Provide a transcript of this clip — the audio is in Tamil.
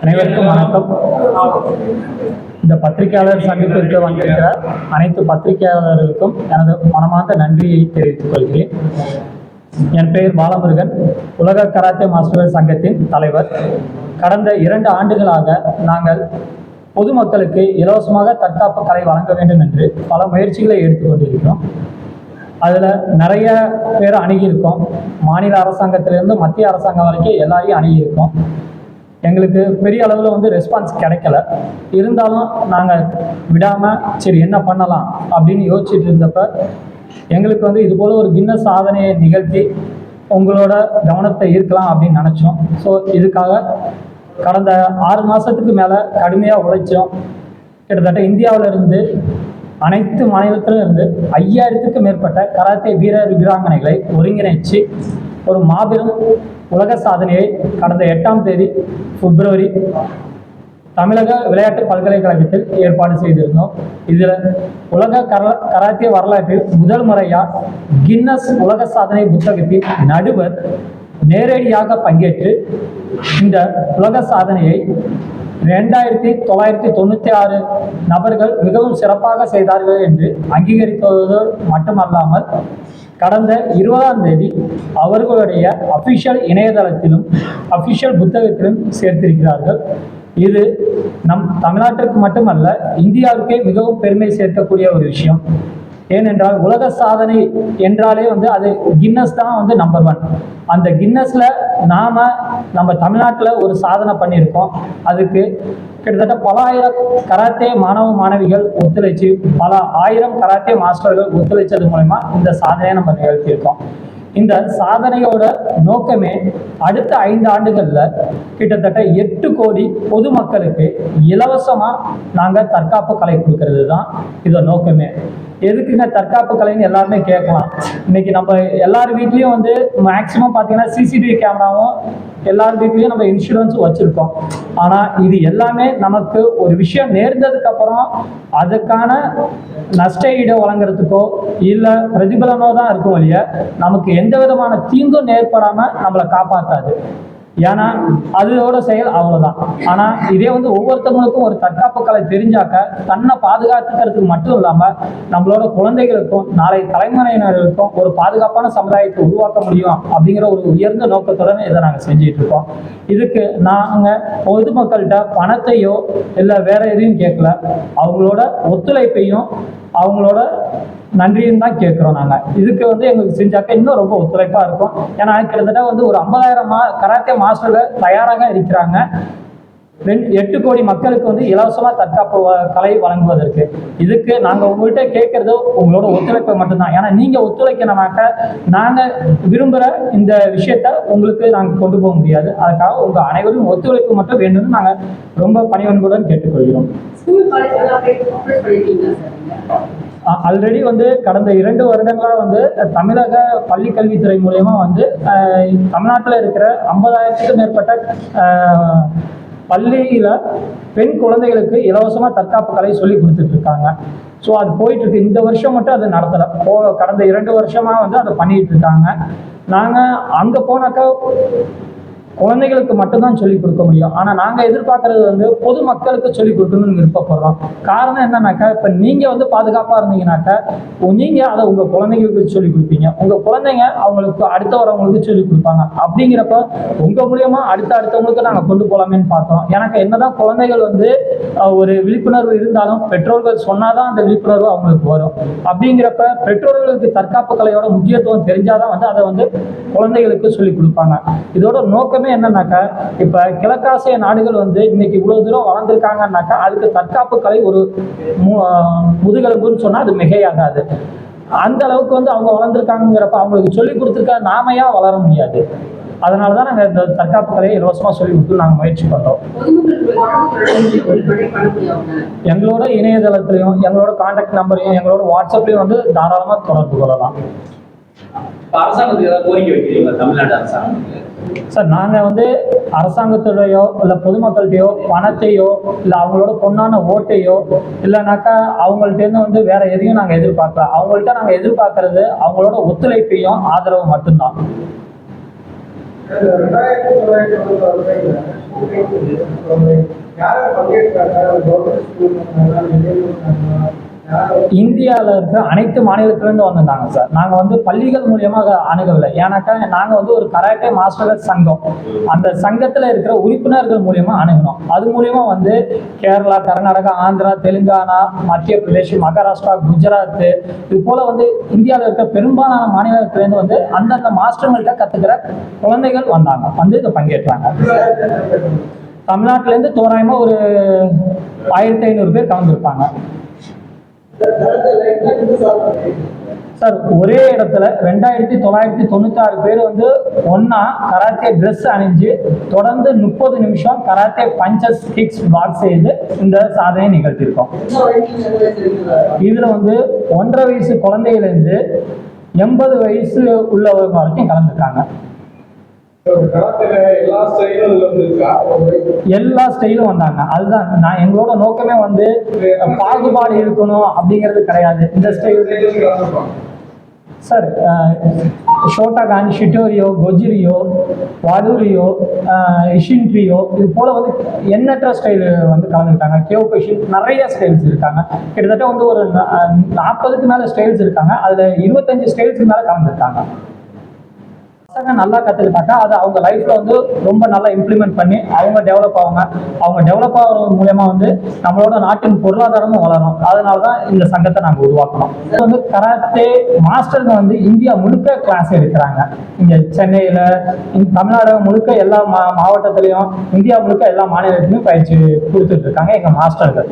அனைவருக்கும் வணக்கம். இந்த பத்திரிகையாளர் சந்திப்பிற்கு வந்திருக்கிற அனைத்து பத்திரிகையாளர்களுக்கும் எனது மனமார்ந்த நன்றியை தெரிவித்துக் கொள்கிறேன். என் பெயர் பாலமுருகன், உலக கராத்தே மாஸ்டர்கள் சங்கத்தின் தலைவர். கடந்த 2 ஆண்டுகளாக நாங்கள் பொதுமக்களுக்கு இலவசமாக தற்காப்பு கலை வழங்க வேண்டும் என்று பல முயற்சிகளை எடுத்துக்கொண்டிருக்கிறோம். அதில் நிறைய பேர் அணுகியிருக்கோம். மாநில அரசாங்கத்திலிருந்து மத்திய அரசாங்கம் வரைக்கும் எல்லாரையும் அணுகியிருக்கோம். எங்களுக்கு பெரிய அளவில் ரெஸ்பான்ஸ் கிடைக்கல. இருந்தாலும் நாங்கள் விடாமல் சரி என்ன பண்ணலாம் அப்படின்னு யோசிச்சுட்டு இருந்தப்ப எங்களுக்கு இது போல் ஒரு கின்னஸ் சாதனையை நிகழ்த்தி உங்களோட கவனத்தை ஈர்க்கலாம் அப்படின்னு நினச்சோம். ஸோ இதுக்காக கடந்த 6 மாதத்துக்கு மேலே கடுமையாக உழைச்சோம். கிட்டத்தட்ட இந்தியாவிலிருந்து அனைத்து மாநிலத்திலும் இருந்து 5000க்கும் மேற்பட்ட கராத்தே வீரர் வீராங்கனைகளை ஒருங்கிணைச்சு ஒரு மாபெரும் உலக சாதனையை கடந்த 8ஆம் தேதி பிப்ரவரி தமிழக விளையாட்டு பல்கலைக்கழகத்தில் ஏற்பாடு செய்திருந்தோம். இதில் உலக கராத்தே வரலாற்றில் முதல் முறையாக கின்னஸ் உலக சாதனை புத்தகத்தின் நடுவர் நேரடியாக பங்கேற்று இந்த உலக சாதனையை 2996 நபர்கள் மிகவும் சிறப்பாக செய்தார்கள் என்று அங்கீகரித்ததோடு மட்டுமல்லாமல் கடந்த 20ஆம் தேதி அவர்களுடைய அஃபிஷியல் இணையதளத்திலும் அஃபிஷியல் புத்தகத்திலும் சேர்த்திருக்கிறார்கள். இது நம் தமிழ்நாட்டிற்கு மட்டுமல்ல, இந்தியாவுக்கே மிகவும் பெருமை சேர்க்கக்கூடிய ஒரு விஷயம். ஏனென்றால் உலக சாதனை என்றாலே அது கின்னஸ் தான் நம்பர் 1. அந்த கின்னஸில் நம்ம தமிழ்நாட்டில் ஒரு சாதனை பண்ணியிருக்கோம். அதுக்கு கிட்டத்தட்ட பல ஆயிரம் கராத்தே மாணவ மாணவிகள் ஒத்துழைச்சு பல ஆயிரம் கராத்தே மாஸ்டர்கள் ஒத்துழைச்சது மூலமா இந்த சாதனையை நம்ம நிகழ்த்தியிருக்கோம். இந்த சாதனையோட நோக்கமே அடுத்த 5 ஆண்டுகளில் கிட்டத்தட்ட 8 கோடி பொதுமக்களுக்கு இலவசமாக நாங்கள் தற்காப்பு கலை கொடுக்கறது தான் இதோட நோக்கமே. எதுக்குங்க தற்காப்பு கலைன்னு எல்லாருமே கேட்கலாம். இன்னைக்கு நம்ம எல்லார் வீட்லேயும் மேக்சிமம் பார்த்தீங்கன்னா சிசிடிவி கேமராவும் எல்லார் வீட்லேயும் நம்ம இன்சூரன்ஸும் வச்சுருக்கோம். ஆனால் இது எல்லாமே நமக்கு ஒரு விஷயம் நேர்ந்ததுக்கப்புறம் அதுக்கான நஷ்ட ஈடை வழங்குறதுக்கோ இல்லை பிரதிபலனோ தான் இருக்கும் இல்லையா, நமக்கு எந்த விதமான தீங்கும் ஏற்படாமல் நம்மளை காப்பாற்றாது. ஏன்னா அதோட செயல் அவ்வளோதான். ஆனால் இதே ஒவ்வொருத்தவங்களுக்கும் ஒரு தற்காப்பு கலை தெரிஞ்சாக்க தன்னை பாதுகாத்துக்கிறதுக்கு மட்டும் இல்லாமல் நம்மளோட குழந்தைகளுக்கும் நாளை தலைமுறையினர்களுக்கும் ஒரு பாதுகாப்பான சமுதாயத்தை உருவாக்க முடியும் அப்படிங்கிற ஒரு உயர்ந்த நோக்கத்துடன் இதை நாங்கள் செஞ்சிட்டு இருக்கோம். இதுக்கு நாங்கள் பொதுமக்கள்கிட்ட பணத்தையோ இல்லை வேற எதையும் கேட்கல, அவங்களோட ஒத்துழைப்பையும் அவங்களோட நன்றியும் தான் கேட்குறோம். நாங்கள் இதுக்கு எங்களுக்கு செஞ்சாக்க இன்னும் ரொம்ப ஒத்துழைப்பாக இருக்கும். ஏன்னா கிட்டத்தட்ட ஒரு 50,000 கராத்தே மாஸ்டர்கள் தயாராக இருக்கிறாங்க 8 கோடி மக்களுக்கு இலவசமாக தற்காப்பு கலை வழங்குவதற்கு. இதுக்கு நாங்கள் உங்கள்கிட்ட கேட்கறது உங்களோட ஒத்துழைப்பை மட்டும்தான். ஏன்னா நீங்கள் ஒத்துழைக்கணும்னாக்க நாங்கள் விரும்புகிற இந்த விஷயத்த உங்களுக்கு நாங்கள் கொண்டு போக முடியாது. அதுக்காக உங்கள் அனைவரும் ஒத்துழைப்பு மட்டும் வேண்டும்னு நாங்கள் ரொம்ப பணிவன்புடன் கேட்டுக்கொள்கிறோம். ஆல்ரெடி கடந்த 2 வருடங்களாக தமிழக பள்ளி கல்வித்துறை மூலயமா தமிழ்நாட்டில் இருக்கிற 50,000க்கும் மேற்பட்ட பள்ளியில் பெண் குழந்தைகளுக்கு இலவசமாக தற்காப்பு கலை சொல்லி கொடுத்துட்டு இருக்காங்க. ஸோ அது போயிட்டு இருக்கு. இந்த வருஷம் மட்டும் அது நடத்தலை. கடந்த 2 வருஷமாக அதை பண்ணிட்டு இருக்காங்க. நாங்கள் அங்கே போனாக்கா குழந்தைகளுக்கு மட்டும்தான் சொல்லிக் கொடுக்க முடியும். ஆனால் நாங்கள் எதிர்பார்க்கறது பொதுமக்களுக்கு சொல்லிக் கொடுக்கணும்னு விருப்பப்படுறோம். காரணம் என்னன்னாக்கா, இப்போ நீங்கள் பாதுகாப்பாக இருந்தீங்கன்னாக்கா நீங்கள் அதை உங்கள் குழந்தைங்களுக்கு சொல்லிக் கொடுப்பீங்க. உங்கள் குழந்தைங்க அவங்களுக்கு அடுத்த வரவங்களுக்கு சொல்லிக் கொடுப்பாங்க. அப்படிங்கிறப்ப உங்கள் மூலியமாக அடுத்தவங்களுக்கு நாங்கள் கொண்டு போகலாமேன்னு பார்க்குறோம். எனக்கு என்னதான் குழந்தைகள் ஒரு விழிப்புணர்வு இருந்தாலும் பெற்றோர்கள் சொன்னாதான் அந்த விழிப்புணர்வு அவங்களுக்கு வரும். அப்படிங்கிறப்ப பெற்றோர்களுக்கு தற்காப்பு கலையோட முக்கியத்துவம் தெரிஞ்சாதான் அதை குழந்தைகளுக்கு சொல்லிக் கொடுப்பாங்க. இதோட நோக்கமே என்னன்னாக்கா, இப்ப கிழக்காசிய நாடுகள் இன்னைக்கு இவ்வளவு தூரம் வளர்ந்துருக்காங்கன்னாக்கா அதுக்கு தற்காப்பு கலை ஒரு முதுகெலும்புன்னு சொன்னா அது மிகையாகாது. அந்த அளவுக்கு அவங்க வளர்ந்துருக்காங்கிறப்ப அவங்களுக்கு சொல்லிக் கொடுத்துருக்க நாமையா வளர முடியாது. அதனாலதான் நாங்க இந்த தற்காப்பு கலையை இலவசமா சொல்லி கொடுத்து நாங்க முயற்சி பண்றோம். எங்களோட இணையதளத்திலையும் எங்களோட கான்டாக்ட் நம்பரையும் எங்களோட வாட்ஸ்அப்லயும் தாராளமா தொடர்பு கொள்ளலாம். அரசாங்கத்துக்கு ஏதாவது கோரிக்கை வைக்கிறீங்களா தமிழ்நாடு அரசாங்கத்துக்கு? சார், நாங்கள் அரசாங்கத்துடையோ இல்லை பொதுமக்கள்கிட்டையோ பணத்தையோ இல்லை அவங்களோட பொண்ணான ஓட்டையோ இல்லைனாக்கா அவங்கள்ட்டேருந்து வேற எதையும் நாங்கள் எதிர்பார்க்கல. அவங்கள்ட்ட நாங்கள் எதிர்பார்க்கறது அவங்களோட ஒத்துழைப்பையும் ஆதரவு மட்டும்தான். இந்தியாவில் இருக்கிற அனைத்து மாநிலத்திலேருந்து வந்திருந்தாங்க சார். நாங்கள் வந்து பள்ளிகள் மூலியமாக அணுகவில்லை. ஏன்னாக்கா நாங்கள் வந்து ஒரு கராட்டே மாஸ்டர்கள் சங்கம், அந்த சங்கத்தில் இருக்கிற உறுப்பினர்கள் மூலியமா அணுகினோம். அது மூலியமா வந்து கேரளா, கர்நாடகா, ஆந்திரா, தெலுங்கானா, மத்திய பிரதேஷ், மகாராஷ்டிரா, குஜராத், இது போல வந்து இந்தியாவில் இருக்கிற பெரும்பாலான மாநிலத்திலேருந்து வந்து அந்தந்த மாஸ்டர்கள்ட்ட கற்றுக்கிற குழந்தைகள் வந்தாங்க, வந்து இதை பங்கேற்றாங்க. தமிழ்நாட்டிலேருந்து தோராயமாக ஒரு 1500 பேர் கலந்துருப்பாங்க சார். ஒரே இடத்துல 2996 பேர் வந்து ஒன்னா கராத்தே ட்ரெஸ் அணிஞ்சு தொடர்ந்து 30 நிமிஷம் கராத்தே பஞ்சஸ் கிக்ஸ் பிளாக் செய்து இந்த சாதனையை நிகழ்த்தியிருக்கோம். இதுல வந்து 1.5 வயசு குழந்தையிலிருந்து 80 வயசு உள்ளவங்க வரைக்கும் கலந்துருக்காங்க. எல்லா ஸ்டைலும் வந்தாங்க. அதுதான் நான் எங்களோட நோக்கமே வந்து பாகுபாடு இருக்கணும் அப்படிங்கிறது கிடையாது. இந்த ஸ்டைல் சார் ஷோட்டாகான், ஷிட்டோரியோ, கொஜிரியோ, வாடூரியோ, இஷின்ட்ரியோ, இது போல வந்து எண்ணற்ற ஸ்டைல் வந்து கலந்துருக்காங்க. கியோகுஷின் நிறைய ஸ்டைல்ஸ் இருக்காங்க. கிட்டத்தட்ட வந்து ஒரு 40க்கு மேலே ஸ்டைல்ஸ் இருக்காங்க. அதில் 25 ஸ்டைல்ஸுக்கு மேலே கலந்துருக்காங்க. பசங்க நல்லா கற்றுக்கிட்டாக்கா அது அவங்க லைஃப்பில் வந்து ரொம்ப நல்லா இம்ப்ளிமெண்ட் பண்ணி அவங்க டெவலப் ஆவாங்க. அவங்க டெவலப் ஆகிறது மூலயமா வந்து நம்மளோட நாட்டின் பொருளாதாரமும் வளரும். அதனால தான் இந்த சங்கத்தை நாங்கள் உருவாக்கணும். இது வந்து கராத்தே மாஸ்டருங்க வந்து இந்தியா முழுக்க கிளாஸ் எடுக்கிறாங்க. இங்கே சென்னையில், தமிழ்நாடு முழுக்க எல்லா மாவட்டத்திலையும், இந்தியா முழுக்க எல்லா மாநிலத்திலையும் பயிற்சி கொடுத்துட்டு இருக்காங்க எங்கள் மாஸ்டர்கள்.